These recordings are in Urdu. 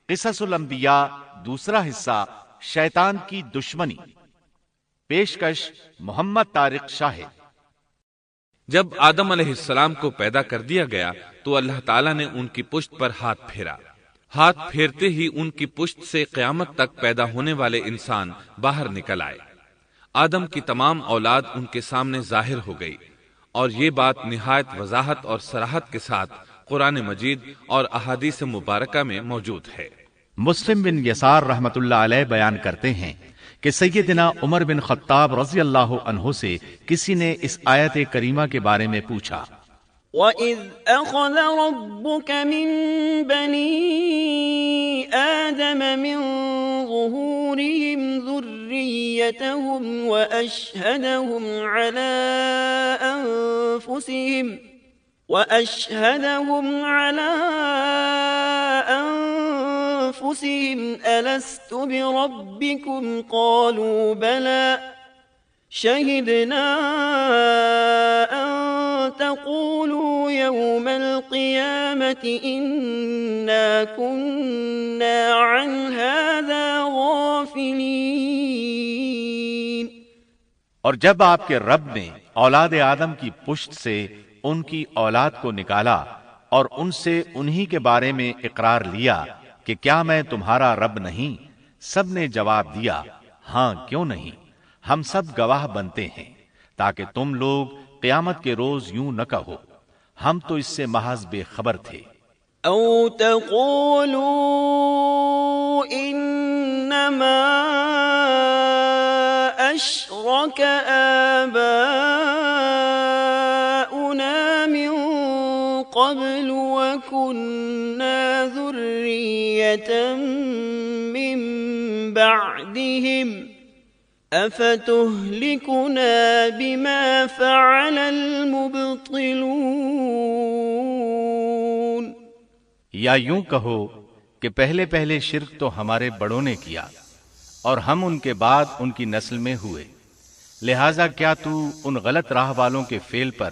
قصص الانبیاء دوسرا حصہ شیطان کی دشمنی، پیشکش محمد طارق شاہد۔ جب آدم علیہ السلام کو پیدا کر دیا گیا تو اللہ تعالیٰ نے ان کی پشت پر ہاتھ پھیرا۔ ہاتھ پھیرتے ہی ان کی پشت سے قیامت تک پیدا ہونے والے انسان باہر نکل آئے۔ آدم کی تمام اولاد ان کے سامنے ظاہر ہو گئی، اور یہ بات نہایت وضاحت اور صراحت کے ساتھ قرآن مجید اور احادیث مبارکہ میں موجود ہے۔ مسلم بن یسار رحمت اللہ علیہ بیان کرتے ہیں کہ سیدنا عمر بن خطاب رضی اللہ عنہ سے کسی نے اس آیت کریمہ کے بارے میں پوچھا، وَإِذْ أَخَذَ رَبُّكَ مِن بَنِي آدَمَ مِن ظُهُورِهِمْ ذُرِّيَّتَهُمْ وَأَشْهَدَهُمْ عَلَىٰ أَنفُسِهِمْ أَلَسْتُ بِرَبِّكُمْ قَالُوا بَلَىٰ شَهِدْنَا أَن تَقُولُوا يَوْمَ الْقِيَامَةِ إِنَّا كُنَّا عَنْ هَٰذَا غَافِلِينَ۔ اور جب آپ کے رب نے اولاد آدم کی پشت سے ان کی اولاد کو نکالا اور ان سے انہی کے بارے میں اقرار لیا کہ کیا میں تمہارا رب نہیں، سب نے جواب دیا ہاں کیوں نہیں، ہم سب گواہ بنتے ہیں، تاکہ تم لوگ قیامت کے روز یوں نہ کہو ہم تو اس سے محض بے خبر تھے۔ او تقولوا انما اشرك آباؤنا من قبل وكنا ذرية من بعدهم افتهلكنا بما فعل المبطلون۔ یا یوں کہو کہ پہلے پہلے شرک تو ہمارے بڑوں نے کیا اور ہم ان کے بعد ان کی نسل میں ہوئے، لہذا کیا تو ان غلط راہ والوں کے فعل پر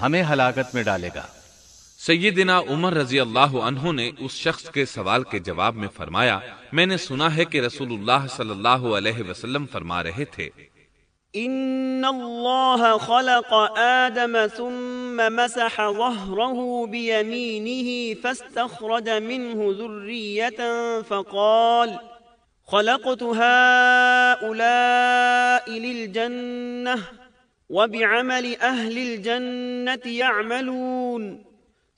ہمیں ہلاکت میں ڈالے گا؟ سیدنا عمر رضی اللہ عنہ نے اس شخص کے سوال کے جواب میں فرمایا، میں نے سنا ہے کہ رسول اللہ صلی اللہ علیہ وسلم فرما رہے تھے، ان اللہ خلق آدم ثم مسح ظہرہ بیمینہ فاستخرج منہ ذریة فقال خلقت هؤلاء للجنة وبعمل أهل الجنة يعملون،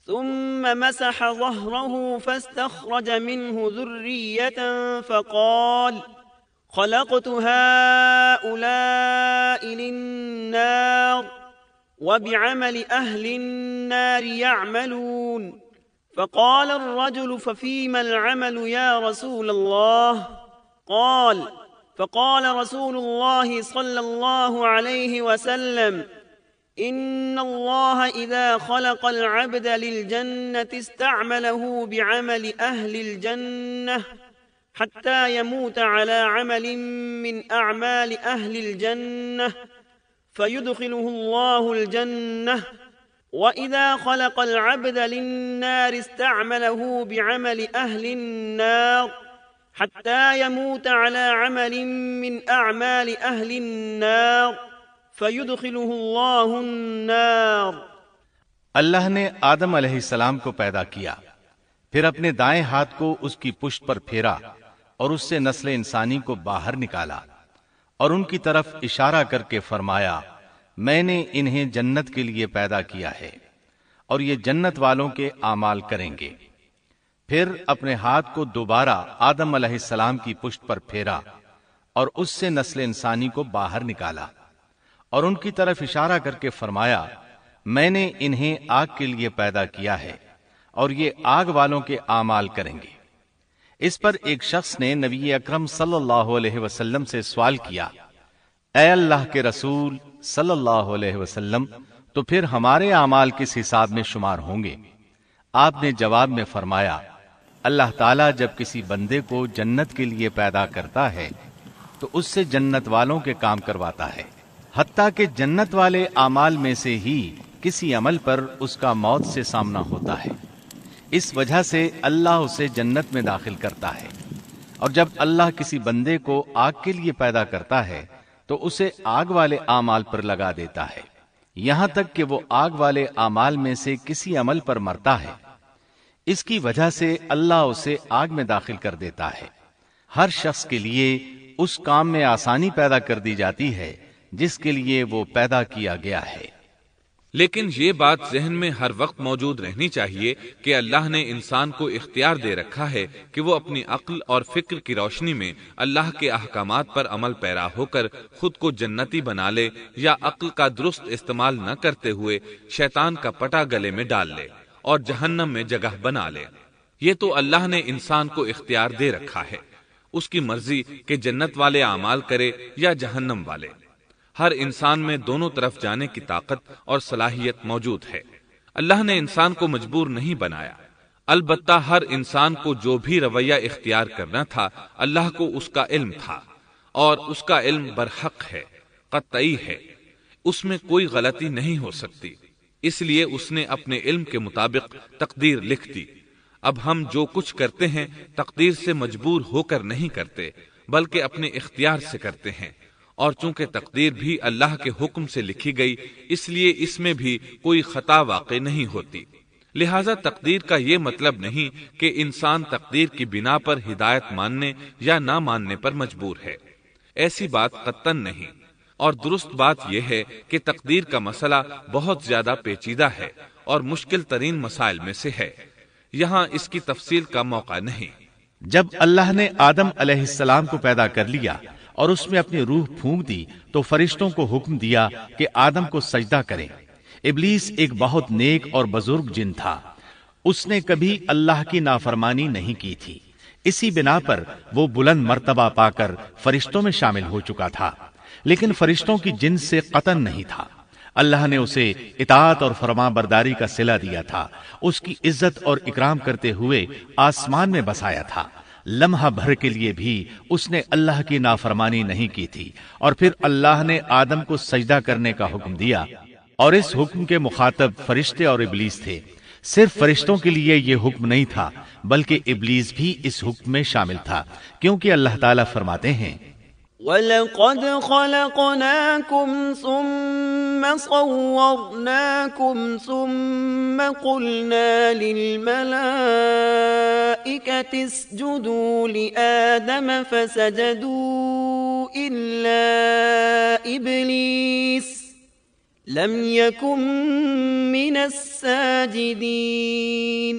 ثم مسح ظهره فاستخرج منه ذرية فقال خلقت هؤلاء للنار وبعمل أهل النار يعملون، فقال الرجل ففيما العمل يا رسول الله؟ فقال رسول الله صلى الله عليه وسلم إن الله إذا خلق العبد للجنة استعمله بعمل أهل الجنة حتى يموت على عمل من أعمال أهل الجنة فيدخله الله الجنة، وإذا خلق العبد للنار استعمله بعمل أهل النار حتى يموت على عمل من أعمال أهل النار فيدخله الله النار۔ اللہ نے آدم علیہ السلام کو پیدا کیا، پھر اپنے دائیں ہاتھ کو اس کی پشت پر پھیرا اور اس سے نسل انسانی کو باہر نکالا اور ان کی طرف اشارہ کر کے فرمایا، میں نے انہیں جنت کے لیے پیدا کیا ہے اور یہ جنت والوں کے اعمال کریں گے۔ پھر اپنے ہاتھ کو دوبارہ آدم علیہ السلام کی پشت پر پھیرا اور اس سے نسل انسانی کو باہر نکالا اور ان کی طرف اشارہ کر کے فرمایا، میں نے انہیں آگ کے لیے پیدا کیا ہے اور یہ آگ والوں کے اعمال کریں گے۔ اس پر ایک شخص نے نبی اکرم صلی اللہ علیہ وسلم سے سوال کیا، اے اللہ کے رسول صلی اللہ علیہ وسلم، تو پھر ہمارے اعمال کس حساب میں شمار ہوں گے؟ آپ نے جواب میں فرمایا، اللہ تعالیٰ جب کسی بندے کو جنت کے لیے پیدا کرتا ہے تو اس سے جنت والوں کے کام کرواتا ہے، حتیٰ کہ جنت والے اعمال میں سے ہی کسی عمل پر اس کا موت سے سامنا ہوتا ہے۔ اس وجہ سے اللہ اسے جنت میں داخل کرتا ہے، اور جب اللہ کسی بندے کو آگ کے لیے پیدا کرتا ہے تو اسے آگ والے اعمال پر لگا دیتا ہے، یہاں تک کہ وہ آگ والے اعمال میں سے کسی عمل پر مرتا ہے۔ اس کی وجہ سے اللہ اسے آگ میں داخل کر دیتا ہے۔ ہر شخص کے لیے اس کام میں آسانی پیدا کر دی جاتی ہے جس کے لیے وہ پیدا کیا گیا ہے۔ لیکن یہ بات ذہن میں ہر وقت موجود رہنی چاہیے کہ اللہ نے انسان کو اختیار دے رکھا ہے کہ وہ اپنی عقل اور فکر کی روشنی میں اللہ کے احکامات پر عمل پیرا ہو کر خود کو جنتی بنا لے، یا عقل کا درست استعمال نہ کرتے ہوئے شیطان کا پٹا گلے میں ڈال لے اور جہنم میں جگہ بنا لے۔ یہ تو اللہ نے انسان کو اختیار دے رکھا ہے، اس کی مرضی کہ جنت والے اعمال کرے یا جہنم والے۔ ہر انسان میں دونوں طرف جانے کی طاقت اور صلاحیت موجود ہے۔ اللہ نے انسان کو مجبور نہیں بنایا، البتہ ہر انسان کو جو بھی رویہ اختیار کرنا تھا اللہ کو اس کا علم تھا، اور اس کا علم برحق ہے، قطعی ہے، اس میں کوئی غلطی نہیں ہو سکتی، اس لیے اس نے اپنے علم کے مطابق تقدیر لکھ دی۔ اب ہم جو کچھ کرتے ہیں تقدیر سے مجبور ہو کر نہیں کرتے، بلکہ اپنے اختیار سے کرتے ہیں، اور چونکہ تقدیر بھی اللہ کے حکم سے لکھی گئی اس لیے اس میں بھی کوئی خطا واقع نہیں ہوتی۔ لہذا تقدیر کا یہ مطلب نہیں کہ انسان تقدیر کی بنا پر ہدایت ماننے یا نہ ماننے پر مجبور ہے، ایسی بات قطعاً نہیں۔ اور درست بات یہ ہے کہ تقدیر کا مسئلہ بہت زیادہ پیچیدہ ہے اور مشکل ترین مسائل میں سے ہے، یہاں اس کی تفصیل کا موقع نہیں۔ جب اللہ نے آدم علیہ السلام کو پیدا کر لیا اور اس میں اپنی روح پھونک دی تو فرشتوں کو حکم دیا کہ آدم کو سجدہ کریں۔ ابلیس ایک بہت نیک اور بزرگ جن تھا، اس نے کبھی اللہ کی نافرمانی نہیں کی تھی، اسی بنا پر وہ بلند مرتبہ پا کر فرشتوں میں شامل ہو چکا تھا، لیکن فرشتوں کی جنس سے قطعاً نہیں تھا۔ اللہ نے اسے اطاعت اور فرما برداری کا صلہ دیا تھا، اس کی عزت اور اکرام کرتے ہوئے آسمان میں بسایا تھا، لمحہ بھر کے لیے بھی اس نے اللہ کی نافرمانی نہیں کی تھی، اور پھر اللہ نے آدم کو سجدہ کرنے کا حکم دیا، اور اس حکم کے مخاطب فرشتے اور ابلیس تھے۔ صرف فرشتوں کے لیے یہ حکم نہیں تھا بلکہ ابلیس بھی اس حکم میں شامل تھا، کیونکہ اللہ تعالیٰ فرماتے ہیں وَلَقَدْ خَلَقْنَاكُمْ ثُمَّ صَوَّرْنَاكُمْ ثُمَّ قُلْنَا لِلْمَلَائِكَةِ اسْجُدُوا لِآدَمَ فَسَجَدُوا إِلَّا إِبْلِيسَ لَمْ يَكُنْ مِنَ السَّاجِدِينَ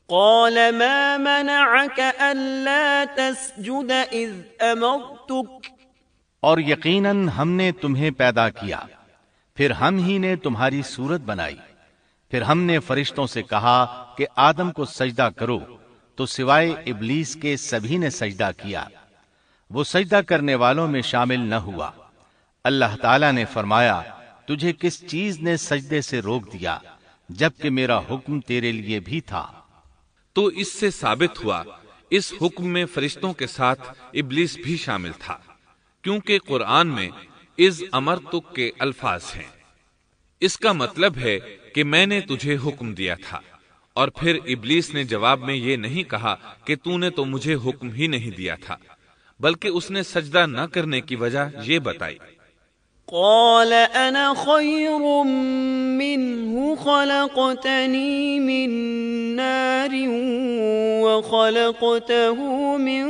قَالَ مَا مَنَعَكَ أَلَّا تَسْجُدَ إِذْ أَمَرْتُكَ اور یقیناً ہم نے تمہیں پیدا کیا، پھر ہم ہی نے تمہاری صورت بنائی، پھر ہم نے فرشتوں سے کہا کہ آدم کو سجدہ کرو، تو سوائے ابلیس کے سبھی نے سجدہ کیا، وہ سجدہ کرنے والوں میں شامل نہ ہوا۔ اللہ تعالیٰ نے فرمایا، تجھے کس چیز نے سجدے سے روک دیا جبکہ میرا حکم تیرے لیے بھی تھا؟ تو اس سے ثابت ہوا اس حکم میں فرشتوں کے ساتھ ابلیس بھی شامل تھا، کیونکہ قرآن میں اذ امرتک کے الفاظ ہیں۔ اس کا مطلب ہے کہ میں نے تجھے حکم دیا تھا، اور پھر ابلیس نے جواب میں یہ نہیں کہا کہ تو نے تو مجھے حکم ہی نہیں دیا تھا، بلکہ اس نے سجدہ نہ کرنے کی وجہ یہ بتائی۔ قال انا خير منه خلقتني من نار وخلقته من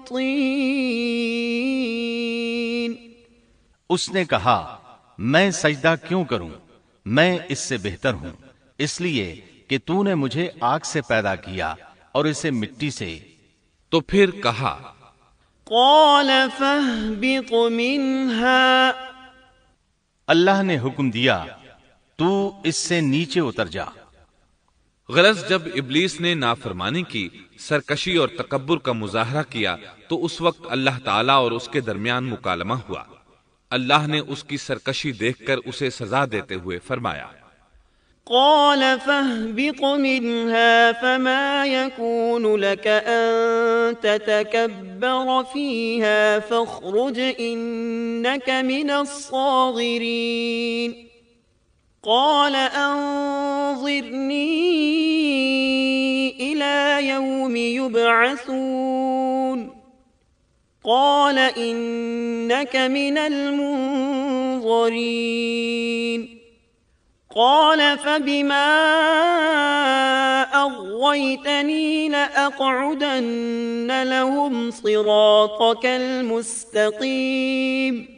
طين۔ اس نے کہا، میں سجدہ کیوں کروں، میں اس سے بہتر ہوں، اس لیے کہ تو نے مجھے آگ سے پیدا کیا اور اسے مٹی سے۔ تو پھر کہا، قال فاهبط منها، اللہ نے حکم دیا تو اس سے نیچے اتر جا۔ غرض جب ابلیس نے نافرمانی کی، سرکشی اور تکبر کا مظاہرہ کیا تو اس وقت اللہ تعالیٰ اور اس کے درمیان مکالمہ ہوا۔ اللہ نے اس کی سرکشی دیکھ کر اسے سزا دیتے ہوئے فرمایا، قال فاهبط منها فما يكون لك أن تتكبر فيها فاخرج إنك من الصاغرين۔ قال أنظرني إلى يوم يبعثون قال إنك من المنظرين قال فبما أغويتني لأقعدن لهم صراطك المستقيم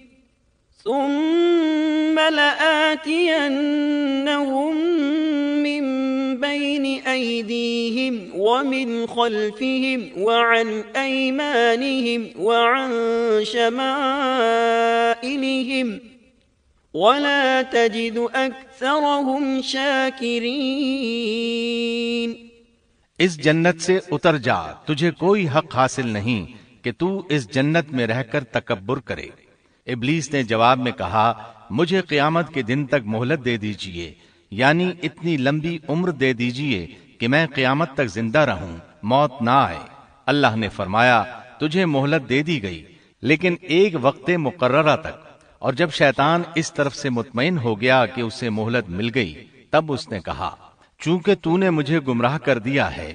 ثم لآتينهم من بين أيديهم ومن خلفهم وعن أيمانهم وعن شمائلهم ولا تجد أكثرهم شاكرين۔ اس جنت سے اتر جا، تجھے کوئی حق حاصل نہیں کہ تو اس جنت میں رہ کر تکبر کرے۔ ابلیس نے جواب میں کہا، مجھے قیامت کے دن تک مہلت دے دیجئے، یعنی اتنی لمبی عمر دے دیجئے کہ میں قیامت تک زندہ رہوں، موت نہ آئے۔ اللہ نے فرمایا، تجھے مہلت دے دی گئی، لیکن ایک وقت مقررہ تک۔ اور جب شیطان اس طرف سے مطمئن ہو گیا کہ اسے مہلت مل گئی، تب اس نے کہا، چونکہ تو نے مجھے گمراہ کر دیا ہے،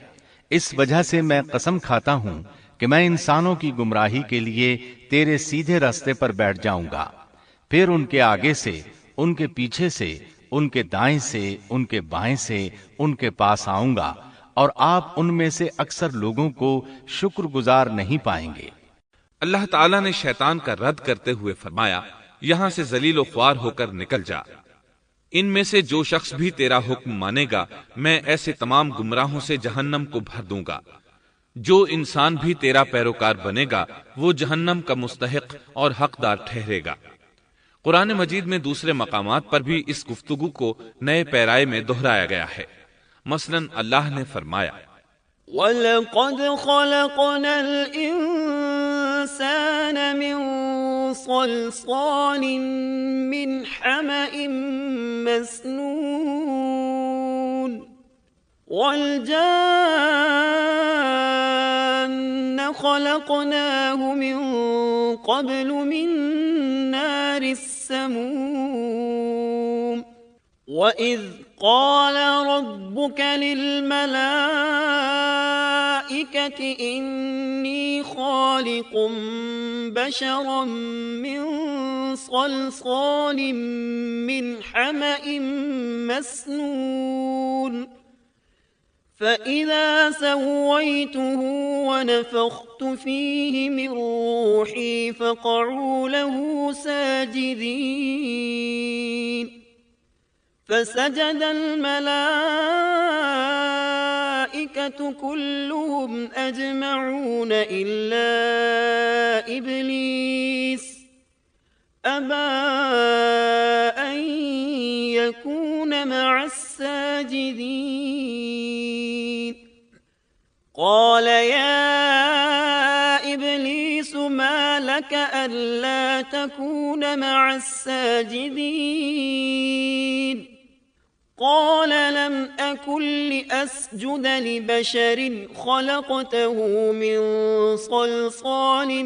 اس وجہ سے میں قسم کھاتا ہوں کہ میں انسانوں کی گمراہی کے لیے تیرے سیدھے راستے پر بیٹھ جاؤں گا، پھر ان کے آگے سے، ان کے پیچھے سے، ان کے دائیں سے، ان کے بائیں سے، ان کے پاس آؤں گا، اور آپ ان میں سے اکثر لوگوں کو شکر گزار نہیں پائیں گے۔ اللہ تعالیٰ نے شیطان کا رد کرتے ہوئے فرمایا، یہاں سے ذلیل و خوار ہو کر نکل جا، ان میں سے جو شخص بھی تیرا حکم مانے گا میں ایسے تمام گمراہوں سے جہنم کو بھر دوں گا۔ جو انسان بھی تیرا پیروکار بنے گا وہ جہنم کا مستحق اور حقدار ٹھہرے گا۔ قرآن مجید میں دوسرے مقامات پر بھی اس گفتگو کو نئے پیرائے میں دہرایا گیا ہے۔ مثلا اللہ نے فرمایا، وَلَقَدْ خَلَقْنَا الْإِنسَانَ مِنْ صَلْصَالٍ مِنْ حَمَإٍ مَسْنُونٍ وَالْجَانَّ خَلَقْنَاهُ مِنْ قَبْلُ مِنْ نَارِ السَّمُومِ وَإِذْ قَالَ رَبُّكَ لِلْمَلَائِكَةِ إِنِّي خَالِقٌ بَشَرًا مِّن صَلْصَالٍ مِّنْ حَمَإٍ مَّسْنُونٍ فَإِذَا سَوَّيْتُهُ وَنَفَخْتُ فِيهِ مِنْ رُوحِي فَقَعُوا لَهُ سَاجِدِينَ فسجد الملائكة كلهم أجمعون إلا إبليس أبى أن يكون مع الساجدين قال يا إبليس ما لك ألا تكون مع الساجدين قال لم أكن لأسجد لبشر خلقته من صلصال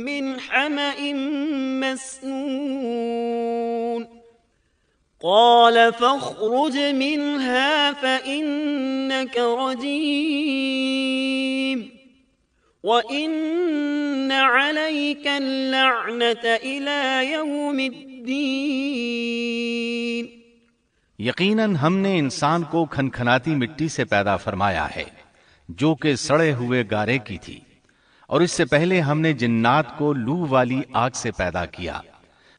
من حمأ مسنون قال فاخرج منها فإنك رجيم وَإِنَّ عَلَيْكَ اللَّعْنَةَ إِلَى يَوْمِ الدِّينِ۔ یقیناً ہم نے انسان کو کھنکھناتی مٹی سے پیدا فرمایا ہے جو کہ سڑے ہوئے گارے کی تھی، اور اس سے پہلے ہم نے جنات کو لو والی آگ سے پیدا کیا۔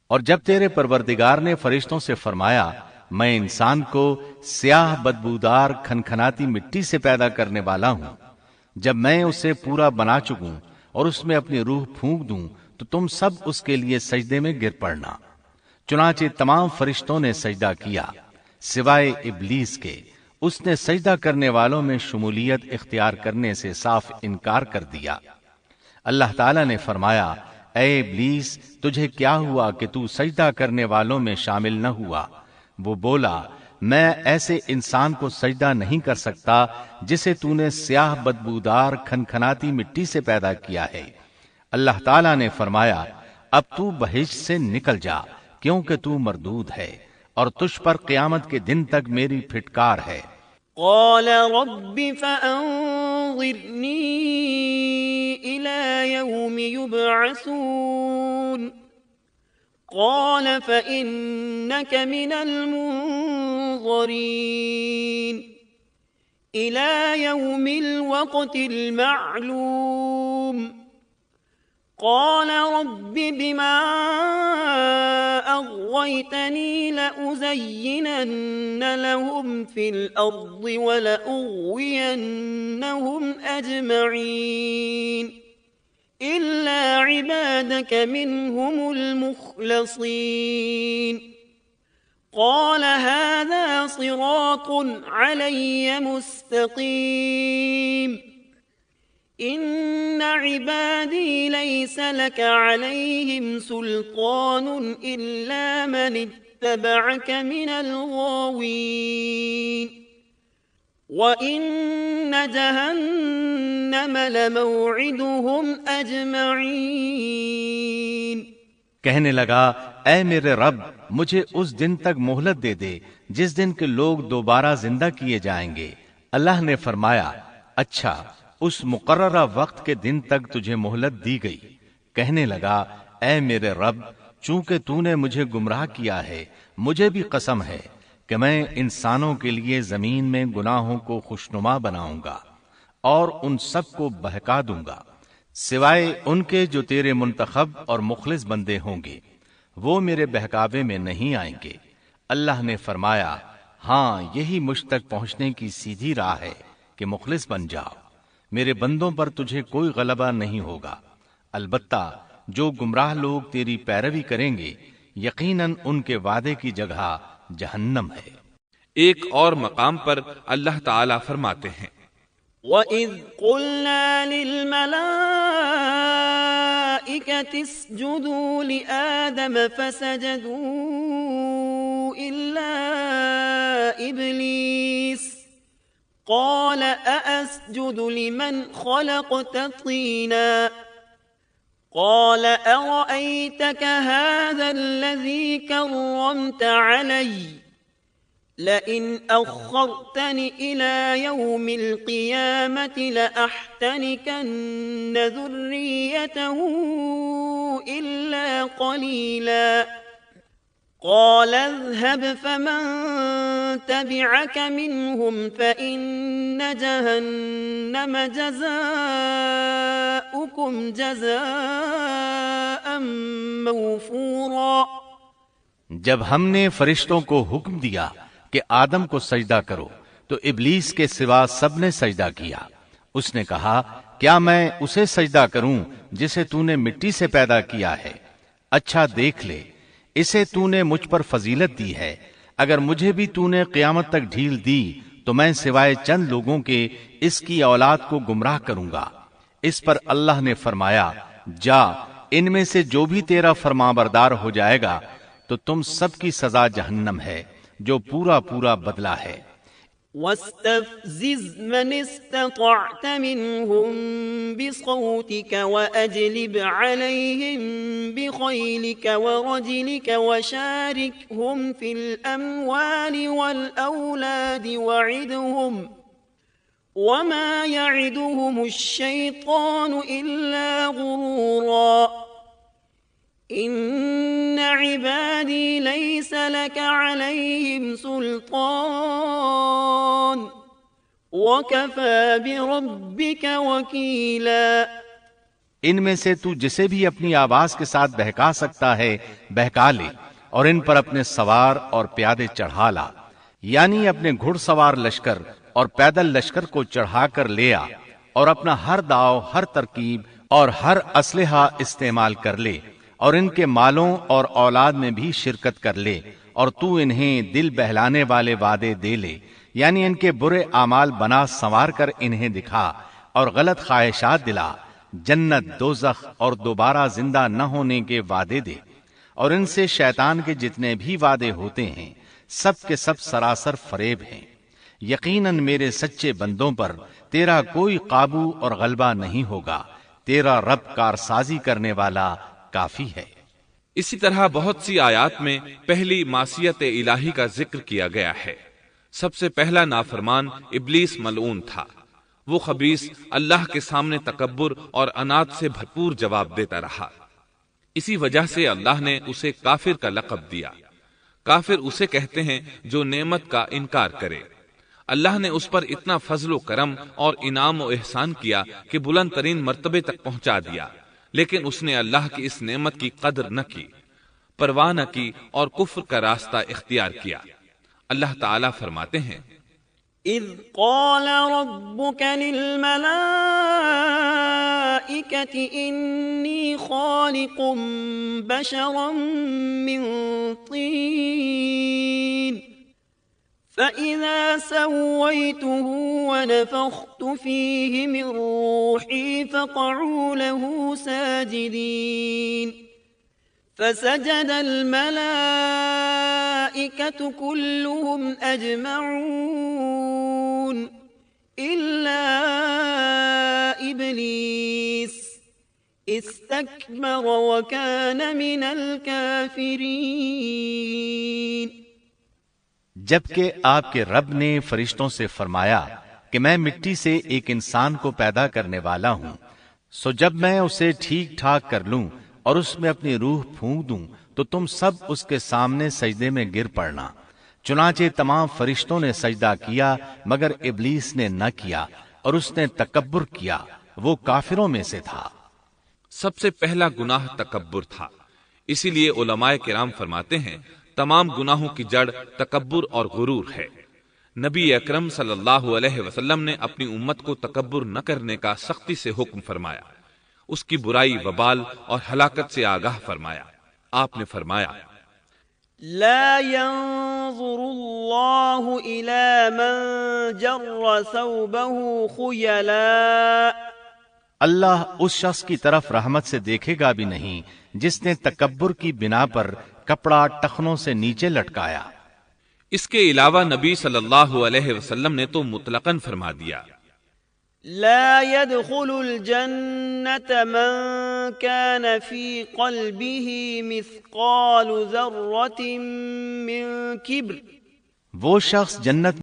اور جب تیرے پروردگار نے فرشتوں سے فرمایا میں انسان کو سیاہ بدبودار کھنکھناتی مٹی سے پیدا کرنے والا ہوں، جب میں اسے پورا بنا چکوں اور اس میں اپنی روح پھونک دوں تو تم سب اس کے لیے سجدے میں گر پڑنا۔ چنانچہ تمام فرشتوں نے سجدہ کیا سوائے ابلیس کے، اس نے سجدہ کرنے والوں میں شمولیت اختیار کرنے سے صاف انکار کر دیا۔ اللہ تعالیٰ نے فرمایا اے ابلیس تجھے کیا ہوا کہ تو سجدہ کرنے والوں میں شامل نہ ہوا؟ وہ بولا میں ایسے انسان کو سجدہ نہیں کر سکتا جسے تو نے سیاہ بدبودار کھنکھناتی مٹی سے پیدا کیا ہے۔ اللہ تعالیٰ نے فرمایا اب تو بہشت سے نکل جا کیونکہ تو مردود ہے اور تجھ پر قیامت کے دن تک میری پھٹکار ہے۔ قال رب فأنظرني إلى يوم يبعثون قال فإنك من المنظرين إلى يوم الوقت المعلوم قال رب بما أغويتني لأزينن لهم في الأرض ولأغوينهم أجمعين إلا عبادك منهم المخلصين قال هذا صراط علي مستقيم إن عبادي ليس لك عليهم سلطان إلا من اتبعك من الغاوين وَإِنَّ جَهَنَّمَ لَمَوْعِدُهُمْ أَجْمَعِينَ۔ کہنے لگا اے میرے رب مجھے اس دن تک مہلت دے دے جس دن کے لوگ دوبارہ زندہ کیے جائیں گے۔ اللہ نے فرمایا اچھا اس مقررہ وقت کے دن تک تجھے مہلت دی گئی۔ کہنے لگا اے میرے رب چونکہ تو نے مجھے گمراہ کیا ہے مجھے بھی قسم ہے کہ میں انسانوں کے لیے زمین میں گناہوں کو خوشنما بناؤں گا اور ان سب کو بہکا دوں گا سوائے ان کے جو تیرے منتخب اور مخلص بندے ہوں گے، وہ میرے بہکاوے میں نہیں آئیں گے۔ اللہ نے فرمایا ہاں یہی مجھ تک پہنچنے کی سیدھی راہ ہے کہ مخلص بن جاؤ، میرے بندوں پر تجھے کوئی غلبہ نہیں ہوگا۔ البتہ جو گمراہ لوگ تیری پیروی کریں گے یقیناً ان کے وعدے کی جگہ جہنم ہے۔ ایک اور مقام پر اللہ تعالی فرماتے ہیں وَإِذْ قُلْنَا لِلْمَلَائِكَةِ اسْجُدُوا لِآدَمَ فَسَجَدُوا إِلَّا إِبْلِيسَ قَالَ أَأَسْجُدُ لِمَنْ خَلَقْتَ طِينًا قال أرأيتك هذا الذي كرمت علي لئن أخرتني إلى يوم القيامة لأحتنكن ذريته إلا قليلا قال اذهب فمن تبعك منهم فإن جهنم جزاؤكم جزاء موفورا۔ جب ہم نے فرشتوں کو حکم دیا کہ آدم کو سجدہ کرو تو ابلیس کے سوا سب نے سجدہ کیا۔ اس نے کہا کیا میں اسے سجدہ کروں جسے تو نے مٹی سے پیدا کیا ہے؟ اچھا دیکھ لے اسے تو نے مجھ پر فضیلت دی ہے، اگر مجھے بھی تو نے قیامت تک ڈھیل دی تو میں سوائے چند لوگوں کے اس کی اولاد کو گمراہ کروں گا۔ اس پر اللہ نے فرمایا جا ان میں سے جو بھی تیرا فرمانبردار ہو جائے گا تو تم سب کی سزا جہنم ہے جو پورا پورا بدلہ ہے۔ واستفزز من استطعت منهم بصوتك وأجلب عليهم بخيلك ورجلك وشاركهم في الأموال والأولاد وعدهم وما يعدهم الشيطان إلا غرورا إن عبادي ليس لك عليهم سلطان وكفى بربك وكيلا۔ ان میں سے تو جسے بھی اپنی آواز کے ساتھ بہکا سکتا ہے بہکا لے، اور ان پر اپنے سوار اور پیادے چڑھا لا، یعنی اپنے گھڑ سوار لشکر اور پیدل لشکر کو چڑھا کر لے آ، اور اپنا ہر داؤ، ہر ترکیب اور ہر اسلحہ استعمال کر لے، اور ان کے مالوں اور اولاد میں بھی شرکت کر لے، اور تو انہیں دل بہلانے والے وعدے دے لے، یعنی ان کے برے اعمال بنا سنوار کر انہیں دکھا، اور غلط خواہشات دلا، جنت، دوزخ اور دوبارہ زندہ نہ ہونے کے وعدے دے، اور ان سے شیطان کے جتنے بھی وعدے ہوتے ہیں سب کے سب سراسر فریب ہیں۔ یقیناً میرے سچے بندوں پر تیرا کوئی قابو اور غلبہ نہیں ہوگا، تیرا رب کارسازی کرنے والا کافی ہے۔ اسی طرح بہت سی آیات میں پہلی معصیت الہی کا ذکر کیا گیا ہے۔ سب سے پہلا نافرمان ابلیس ملعون تھا۔ وہ خبیث اللہ کے سامنے تکبر اور عناد سے بھرپور جواب دیتا رہا۔ اسی وجہ سے اللہ نے اسے کافر کا لقب دیا۔ کافر اسے کہتے ہیں جو نعمت کا انکار کرے۔ اللہ نے اس پر اتنا فضل و کرم اور انعام و احسان کیا کہ بلند ترین مرتبے تک پہنچا دیا، لیکن اس نے اللہ کی اس نعمت کی قدر نہ کی، پرواہ نہ کی اور کفر کا راستہ اختیار کیا۔ اللہ تعالیٰ فرماتے ہیں، إذ قال ربك للملائكة إني خالق بشرا من طين فإذا سويته ونفخت فيه من روحي فقعوا له ساجدين فسجد الملائكة كلهم أجمعون إلا إبليس استكبر وكان من الكافرين۔ جبکہ آپ کے رب نے فرشتوں سے فرمایا کہ میں مٹی سے ایک انسان کو پیدا کرنے والا ہوں، سو جب میں اسے ٹھیک ٹھاک کر لوں اور اس میں اپنی روح پھونک دوں تو تم سب اس کے سامنے سجدے میں گر پڑنا۔ چنانچہ تمام فرشتوں نے سجدہ کیا مگر ابلیس نے نہ کیا اور اس نے تکبر کیا، وہ کافروں میں سے تھا۔ سب سے پہلا گناہ تکبر تھا۔ اسی لیے علماء کرام فرماتے ہیں تمام گناہوں کی جڑ تکبر اور غرور ہے۔ نبی اکرم صلی اللہ علیہ وسلم نے اپنی امت کو تکبر نہ کرنے کا سختی سے حکم فرمایا، اس کی برائی، وبال اور ہلاکت سے آگاہ فرمایا۔ آپ نے فرمایا، لا ينظر الله إلى من جر ثوبه خيلاء، اللہ اس شخص کی طرف رحمت سے دیکھے گا بھی نہیں جس نے تکبر کی بنا پر کپڑا ٹخنوں سے نیچے لٹکایا۔ اس کے علاوہ نبی صلی اللہ علیہ وسلم نے تو مطلقاً فرما دیا، لا يدخل الجنة من كان في قلبه مثقال ذرة من كبر، وہ شخص جنت